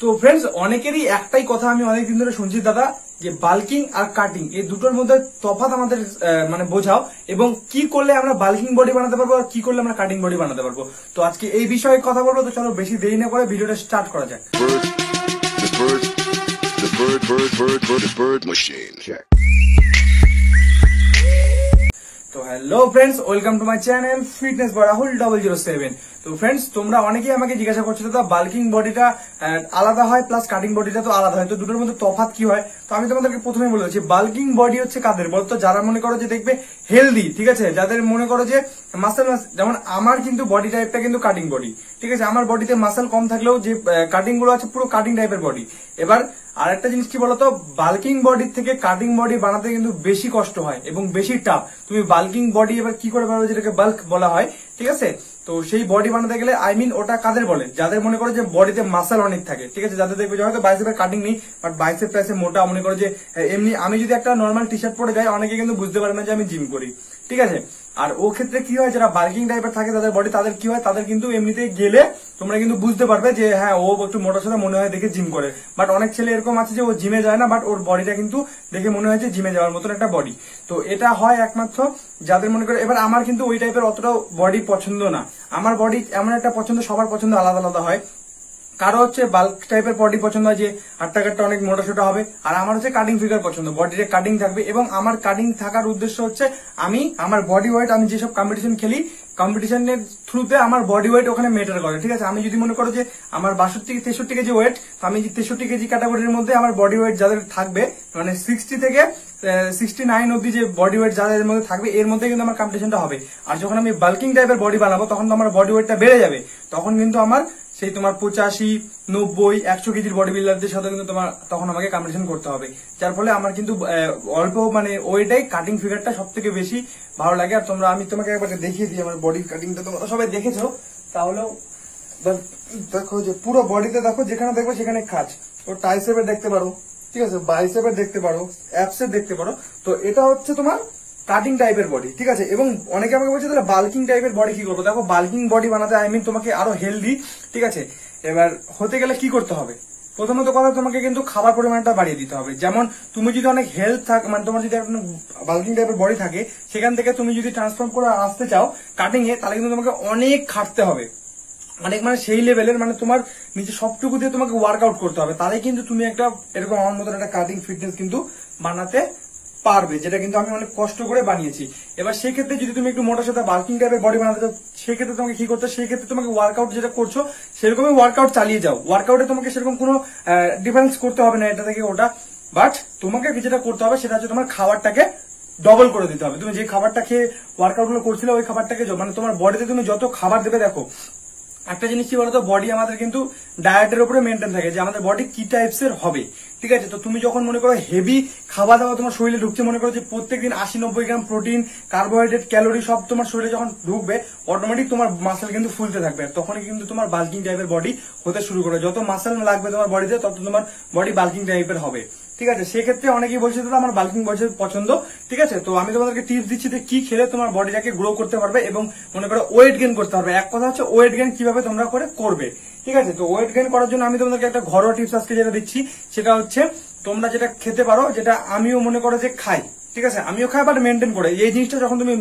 তো ফ্রেন্ডস, অনেকেরই একটাই কথা আমি অনেকদিন ধরে শুনছি দাদা, যে বাল্কিং আর কাটিং এই দুটোর মধ্যে তফাৎ আমাদের মানে বোঝাও, এবং কি করলে আমরা বাল্কিং বডি বানাতে পারবো আর কি করলে আমরা কাটিং বডি বানাতে পারবো। তো আজকে এই বিষয়ে কথা বলবো। তো চলো বেশি দেরি না করে ভিডিওটা স্টার্ট করা যাক। তো hello friends, welcome to my channel fitness boy Rahul 007। তো ফ্রেন্ডস, তোমরা অনেকেই আমাকে জিজ্ঞাসা করছো দাদা বাল্কিং বডিটা আলাদা হয় প্লাস কাটিং বডিটা তো আলাদা হয়, তো দুটোর মধ্যে তফাৎ কি হয়? তো আমি তোমাদেরকে প্রথমে বলে দিচ্ছি, বাল্কিং বডি হচ্ছে কাদের বলতো? যারা মনে করো যে দেখবে হেলদি, ঠিক আছে, যাদের মনে করো যে মাসেল, যেমন আমার কিন্তু বডি টাইপটা কিন্তু কাটিং বডি, ঠিক আছে। আমার বডিতে মাসেল কম থাকলেও যে কাটিং গুলো আছে পুরো কাটিং টাইপের বডি। এবার আর একটা জিনিস কি বলতো, বাল্কিং বডির থেকে কাটিং বডি বানাতে কিন্তু বেশি কষ্ট হয় এবং বেশি টাফ। তুমি বাল্কিং বডি এবার কি করে বানাবে, যেটাকে বাল্ক বলা হয়, ঠিক আছে। তো সেই বডি বানাতে গেলে ওটা কাদের বলে? যাদের মনে করো যে বডিতে মাসেল অনেক থাকে, ঠিক আছে, যাদের দেখবে হয়তো বাইসেপের কাটিং নেই বাট বাইসেপ টাইসে মোটা, মনে করো যে এমনি আমি যদি একটা নর্মাল টি শার্ট পরে যাই অনেকে কিন্তু বুঝতে পারে না যে আমি জিম করি, ঠিক আছে। আর ও ক্ষেত্রে কি হয়, যারা বাল্কিং টাইপের থাকে তাদের বডি, তাদের কি হয়, তাদের কিন্তু এমনিতে গেলে তোমরা কিন্তু বুঝতে পারবে যে হ্যাঁ ও একটু মোটা সোটা মনে হয় দেখে জিম করে। বাট অনেক ছেলে এরকম আছে যে ও জিমে যায় না বাট ওর বডিটা কিন্তু দেখে মনে হয় যে জিমে যাওয়ার মতন একটা বডি। তো এটা হয় একমাত্র যাদের মনে করে। এবার আমার কিন্তু ওই টাইপের অতটাও বডি পছন্দ না। আমার বডি এমন একটা পছন্দ, সবার পছন্দ আলাদা আলাদা হয়। কারো হচ্ছে বাল্ক টাইপের বডি পছন্দ হয় যে হাট্টা কাট্টা অনেক মোটা সোটা হবে, আর আমার হচ্ছে কাটিং ফিগার পছন্দ, বডিতে কাটিং থাকবে। এবং আমার কাটিং থাকার উদ্দেশ্য হচ্ছে আমি আমার বডি ওয়েট, আমি যেসব কম্পিটিশন খেলি কম্পিটিশনের থ্রুতে আমার বডি ওয়েট ওখানে মেটার করে, ঠিক আছে। আমি যদি মনে করো যে আমার 62-63 কেজি ওয়েট, আমি 63 কেজি ক্যাটাগরির মধ্যে আমার বডি ওয়েট যাদের থাকবে, মানে 60 থেকে 69 অব্দি যে বডি ওয়েট যাদের মধ্যে থাকবে, এর মধ্যে কিন্তু আমার কম্পিটিশনটা হবে। আর যখন আমি বাল্কিং টাইপের বডি বানাবো তখন তো আমার বডি ওয়েটটা বেড়ে যাবে, তখন কিন্তু আমার সেই তোমার 85-90-100 কেজির বডি বিল্ডারদের সাথে কিন্তু তোমার তখন আমাকে কম্পিটিশন করতে হবে। যার ফলে আমার কিন্তু অল্প মানে ওইটাই কাটিং ফিগারটা সব থেকে বেশি ভালো লাগে। আর তোমরা, আমি তোমাকে একবার দেখিয়ে দিই আমার বডির কাটিংটা, তোমরা সবাই দেখেছো তাহলেও দেখো যে পুরো বডিতে দেখো, যেখানে দেখবে সেখানে খাঁজ। ও ট্রাইসেপের দেখতে পারো, ঠিক আছে, বাইসেপের দেখতে পারো, অ্যাপসের দেখতে পারো। তো এটা হচ্ছে তোমার কাটিং টাইপের বডি, ঠিক আছে। এবং অনেকে আমাকে বলছে তাহলে বাল্কিং টাইপের বডি কি করবো? দেখো বাল্কিং বডি বানাতে তোমাকে আরো হেলদি, ঠিক আছে, এবার হতে গেলে কি করতে হবে? প্রথমত কথা, তোমাকে কিন্তু খাবার পরিমাণটা বাড়িয়ে দিতে হবে। যেমন তুমি যদি অনেক হেলথ থাকে, মানে তোমার যদি বাল্কিং টাইপের বডি থাকে, সেখান থেকে তুমি যদি ট্রান্সফর্ম করে আসতে চাও কাটিং এ, তাহলে কিন্তু তোমাকে অনেক খাটতে হবে, অনেক মানে সেই লেভেলের, মানে তোমার নিজে সবটুকু দিয়ে তোমাকে ওয়ার্কআউট করতে হবে। তাহলে কিন্তু তুমি একটা এরকম আমার মতন একটা কাটিং ফিটনেস কিন্তু বানাতে পারবে, যেটা কিন্তু আমি অনেক কষ্ট করে বানিয়েছি। এবার সেক্ষেত্রে যদি তুমি একটু মোটা সোটা বাল্কিং টাইপের বডি বানাতে চাও, সেক্ষেত্রে তোমাকে কি করতে, সেক্ষেত্রে তোমাকে ওয়ার্কআউট যেটা করছো সেরকমই ওয়ার্কআউট চালিয়ে যাও। ওয়ার্কআউটে তোমাকে সেরকম কোনো ডিফারেন্স করতে হবে না এটা থেকে ওটা, বাট তোমাকে যেটা করতে হবে সেটা হচ্ছে তোমার খাবারটাকে ডবল করে দিতে হবে। তুমি যে খাবারটা খেয়ে ওয়ার্কআউট গুলো করছিলে ওই খাবারটাকে, মানে তোমার বডিতে তুমি যত খাবার দেবে, দেখো একটা জিনিস কি বলতো, বডি আমাদের কিন্তু ডায়েটের উপরে মেনটেন থাকে যে আমাদের বডি কি টাইপস এর হবে, ঠিক আছে। তো তুমি যখন মনে করো হেভি খাওয়া দাওয়া তোমার শরীরে ঢুকছে, মনে করো যে প্রত্যেকদিন 80-90 গ্রাম প্রোটিন, কার্বোহাইড্রেট, ক্যালোরি সব তোমার শরীরে যখন ঢুকবে, অটোমেটিক তোমার মাসেল কিন্তু ফুলতে থাকবে। তখনই কিন্তু তোমার বাল্কিং টাইপের বডি হতে শুরু করবে। যত মাসেল লাগবে তোমার বডিতে তত তোমার বডি বাল্কিং টাইপের হবে, ঠিক আছে। সেক্ষেত্রে অনেকেই বলছে দাদা আমার বাল্কিং বডি পছন্দ, ঠিক আছে। তো আমি তোমাদেরকে টিপস দিচ্ছি যে কি খেলে তোমার বডিটাকে গ্রো করতে পারবে এবং মনে করো ওয়েট গেইন করতে পারবে। এক কথা হচ্ছে ওয়েট গেইন কিভাবে তোমরা করবে, ঠিক আছে। তো ওয়েট গেইন করার জন্য আমি তোমাদেরকে একটা ঘরোয়া টিপস আজকে যেটা দিচ্ছি, সেটা হচ্ছে তোমরা যেটা খেতে পারো, যেটা আমিও মনে করো যে খাই, ঠিক আছে, আমিও খাই বাট মেনটেন করে। এই জিনিসটা যখন তুমি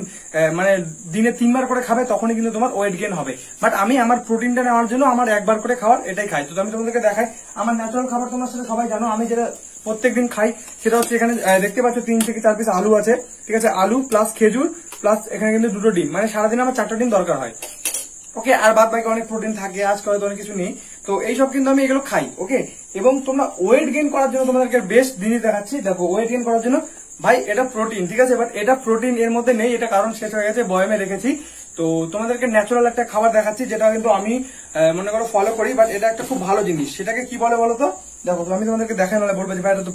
মানে দিনে 3 বার করে খাবে তখনই কিন্তু তোমার ওয়েট গেইন হবে। বাট আমি আমার প্রোটিনটা নেওয়ার জন্য আমার 1 বার করে খাওয়ার এটাই খাই। তো আমি তোমাদেরকে দেখাই আমার ন্যাচারাল খাবার, তোমার সাথে সবাই জানো আমি যেটা প্রত্যেকদিন খাই, সেটা হচ্ছে এখানে দেখতে পাচ্ছ 3 থেকে 4 পিস আলু আছে, ঠিক আছে, আলু প্লাস খেজুর প্লাস এখানে কিন্তু 2টো ডিম, মানে সারাদিন আমার 4টা ডিম দরকার হয়, ওকে। আর বাদ বাকি অনেক প্রোটিন থাকে, আজকে হয়তো অনেক কিছু নেই, তো এইসব কিন্তু আমি এগুলো খাই, ওকে। এবং তোমরা ওয়েট গেইন করার জন্য তোমাদেরকে বেস্ট জিনিস দেখাচ্ছি, দেখো ওয়েট গেইন করার জন্য ভাই এটা প্রোটিন, ঠিক আছে, বাট এটা প্রোটিন এর মধ্যে নেই, এটা কারণ শেষ হয়ে গেছে, বয়ামে রেখেছি। তো তোমাদেরকে ন্যাচারাল একটা খাবার দেখাচ্ছি যেটা কিন্তু আমি মনে করো ফলো করি, বাট এটা একটা খুব ভালো জিনিস। সেটাকে কি বলে বলো তো? দেখো আমি তোমাদেরকে দেখাই, নাহলে বলবো যে ভাই এটা তো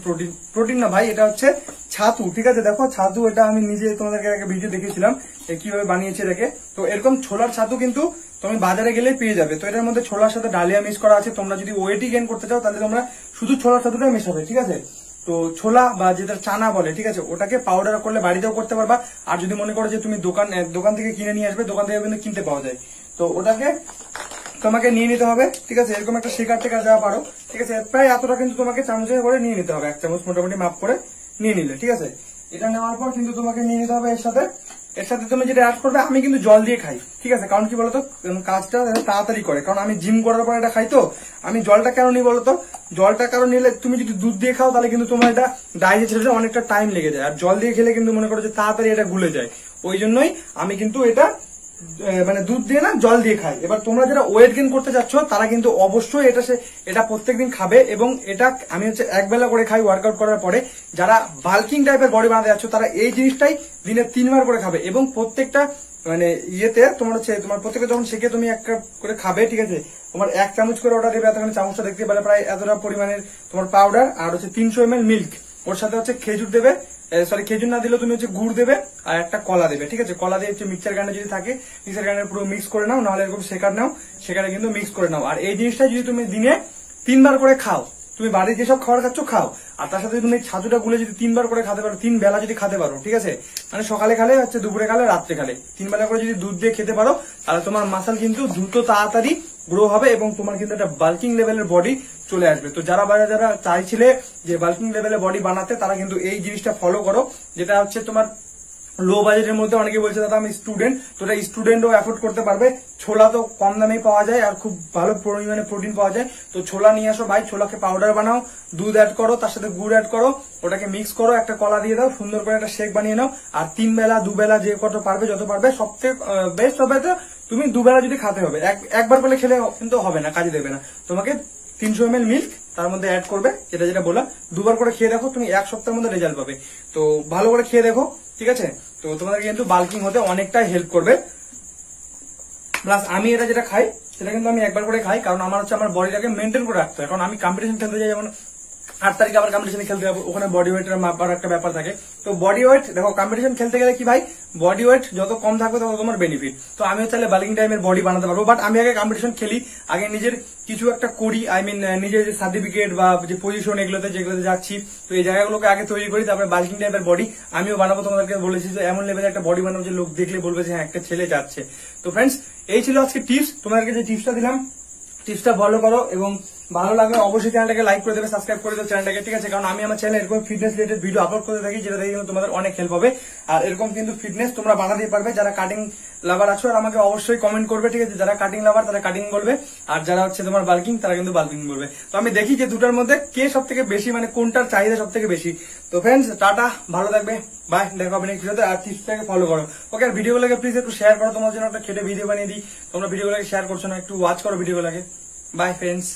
প্রোটিন না ভাই, এটা হচ্ছে ছাতু, ঠিক আছে। দেখো ছাতু, এটা আমি নিজে তোমাদেরকে একটা ভিডিও দেখিয়েছিলাম কিভাবে বানিয়েছি এটাকে। তো এরকম ছোলার ছাতু কিন্তু তুমি বাজারে গেলে পেয়ে যাবে। তো এটার মধ্যে ছোলার সাথে ডালিয়া মিক্স করা আছে। তোমরা যদি ওয়েটই গেইন করতে চাও তাহলে তোমরা শুধু ছোলার ছাতুটাই মেশাবে, ঠিক আছে। তো ছোলা বা যেটা চানা বলে, ঠিক আছে, ওটাকে পাউডার করলে বাড়িতেও করতে পারবা। আর যদি মনে করো যে তুমি দোকান থেকে কিনে নিয়ে আসবে, দোকান থেকে কিন্তু কিনতে পাওয়া যায়। তো ওটাকে তোমাকে নিয়ে নিতে হবে, ঠিক আছে। এরকম একটা শেকার টেকার দেওয়া পারো, ঠিক আছে। প্রায় এতটা কিন্তু তোমাকে চামচে করে নিয়ে নিতে হবে, 1 চামচ মোটামুটি মাপ করে নিয়ে নিলে, ঠিক আছে। এটা নেওয়ার পর কিন্তু তোমাকে নিয়ে নিতে হবে এর সাথে তুমি যেটা অ্যাড করবে, আমি কিন্তু জল দিয়ে খাই, ঠিক আছে। কারণ কি বলতো, কাজটা তাড়াতাড়ি করে, কারণ আমি জিম করার পর এটা খাই, তো আমি জলটা কেন নিই বলতো, জলটা কারণ নিলে তুমি যদি দুধ দিয়ে খাও তাহলে কিন্তু তোমার এটা ডাইজেশনে অনেকটা টাইম লেগে যায়, আর জল দিয়ে খেলে কিন্তু মনে করো যে তাড়াতাড়ি এটা গুলে যায়। ওই জন্যই আমি কিন্তু এটা মানে দুধ দিয়ে না, জল দিয়ে খাই। এবার তোমরা যারা ওয়েট গেইন করতে যাচ্ছ তারা কিন্তু অবশ্যই এটা প্রত্যেকদিন খাবে, এবং এটা আমি হচ্ছে একবেলা করে খাই ওয়ার্কআউট করার পরে। যারা বাল্কিং টাইপের বডি বানাতে যাচ্ছ তারা এই জিনিসটাই দিনে 3 বার করে খাবে, এবং প্রত্যেকটা মানে ইয়েতে তোমার হচ্ছে তোমার প্রত্যেকে যখন শেখে তুমি এক কাপ করে খাবে, ঠিক আছে। তোমার 1 চামচ করে ওটা দেবে, এতখানি চামচটা দেখতে পেলে প্রায় এতটা পরিমাণের তোমার পাউডার, আর হচ্ছে 300 ml মিল্ক, ওর সাথে হচ্ছে খেজুর দেবে, সরি খেজুর না দিলেও তুমি হচ্ছে গুড় দেবে, আর একটা কলা দেবে, ঠিক আছে। কলা দিয়ে হচ্ছে মিক্সার গ্রাইন্ডার যদি থাকে, মিক্সার গ্রাইন্ডার পুরো মিক্স করে নাও, নাহলে এরকম শেকার নাও, সেখানে কিন্তু মিক্স করে নাও। আর এই জিনিসটা যদি তুমি দিনে 3 বার করে খাও, তুমি বাড়ির যেসব খাবার খাচ্ছ খাও, আর তার সাথে তুমি ছাতুটা গুলে যদি 3 বার করে খেতে পারো, 3 বেলা যদি খেতে পারো, ঠিক আছে। মানে সকালে খালে হচ্ছে, দুপুরে খালে, রাত্রে খালে, 3 বেলা করে যদি দুধ দিয়ে খেতে পারো, তাহলে তোমার মাসল কিন্তু দ্রুত তাড়াতাড়ি গ্রো হবে, এবং তোমার কিন্তু একটা বাল্কিং লেভেলের বডি চলে আসবে। তো যারা চাইছিলে যে বাল্কিং লেভেলের বডি বানাতে, তারা কিন্তু এই জিনিসটা ফলো করো, যেটা হচ্ছে তোমার লো বাজেটের মধ্যে। অনেকে বলছে দাদা আমি স্টুডেন্ট, তো এটা স্টুডেন্টও অ্যাফোর্ড করতে পারবে। ছোলা তো কম দামেই পাওয়া যায়, আর খুব ভালো পরিমাণে প্রোটিন পাওয়া যায়। তো ছোলা নিয়ে আসো ভাই, ছোলাকে পাউডার বানাও, দুধ অ্যাড করো, তার সাথে গুড় অ্যাড করো, ওটাকে মিক্স করো, একটা কলা দিয়ে দাও, সুন্দর করে একটা শেক বানিয়ে নাও। আর 3 বেলা 2 বেলা যে কত পারবে, যত পারবে, সবথেকে বেস্ট হবে তো তুমি 2 বেলা যদি খাতে হবে, একবার করে খেলে কিন্তু হবে না, কাজে দেবে না। তোমাকে 300 ml মিল্ক তার মধ্যে অ্যাড করবে, যেটা বললাম, 2 বার করে খেয়ে দেখো, তুমি 1 সপ্তাহের মধ্যে রেজাল্ট পাবে। তো ভালো করে খেয়ে দেখো, ঠিক আছে। তো তোমাদের কিন্তু বাল্কিং হতে অনেকটাই হেল্প করবে। প্লাস আমি এটা যেটা খাই, সেটা কিন্তু আমি একবার করে খাই, কারণ আমার হচ্ছে আমার বডিটাকে মেনটেন করে রাখতে হয়। কারণ আমি কম্পিটিশন খেলতে যাই, যেমন 8 তারিখে আবার কম্পিটিশনে খেলতে যাবো, ওখানে বডি ওয়েটের মাপার একটা ব্যাপার থাকে। তো বডি ওয়েট দেখো, কম্পিটিশন খেলতে গেলে কি ভাই, বডি ওয়েট যত কম থাকবে তত তোমার বেনিফিট। তো আমি চাইলে বাল্কিং টাইমের বডি বানাতে পারবো, বাট আমি আগে কম্পিটিশন খেলি, আগে নিজের কিছু একটা করি, আই মিন নিজের যে সার্টিফিকেট বা যে পজিশন এগুলোতে যেগুলোতে যাচ্ছি, তো এই জায়গাগুলোকে আগে তৈরি করি, তারপরে বাল্কিং টাইপের বডি আমিও বানাবো। তোমাদেরকে বলেছি যে এমন লেভেলে একটা বডি বানাবো যে লোক দেখলে বলবে যে হ্যাঁ একটা ছেলে যাচ্ছে। তো ফ্রেন্ডস, এই ছিল আজকে টিপস। তোমাদেরকে যে টিপসটা দিলাম, টিপসটা ফলো করো, এবং ভালো লাগলে অবশ্যই চ্যানেলটাকে লাইক করে দেবে, সাবস্ক্রাইব করে দেবে চ্যানেলটাকে, ঠিক আছে। কারণ আমি আমার চ্যানেলে এরকম ফিটনেস রিলেটেড ভিডিও আপলোড করতে থাকি, যেটা দেখে কিন্তু তোমাদের অনেক হেল্প হবে। আর এরকম কিন্তু ফিটনেস তোমরা বানাতে পারবে। যারা কাটিং লাভার আছো, আর আমাকে অবশ্যই কমেন্ট করবে, ঠিক আছে। যারা কাটিং লাভার তারা কাটিং বলবে, আর যারা হচ্ছে তোমার বাল্কিং তারা কিন্তু বাল্কিং বলবে। তো আমি দেখি যে দুটার মধ্যে কে সব থেকে বেশি, মানে কোনটার চাহিদা সব থেকে বেশি। তো ফ্রেন্ডস, টাটা, ভালো থাকবে, বাই, দেখা হবে নেক্সট ভিডিওতে। আর টিপসটাকে ফলো করো, ওকে। আর ভিডিওগুলোকে প্লিজ একটু শেয়ার করো, তোমার জন্য একটা খেটে ভিডিও বানিয়ে দিই, তোমরা ভিডিওগুলোকে শেয়ার করছো না, একটু ওয়াচ করো ভিডিওগুলোকে। By friends.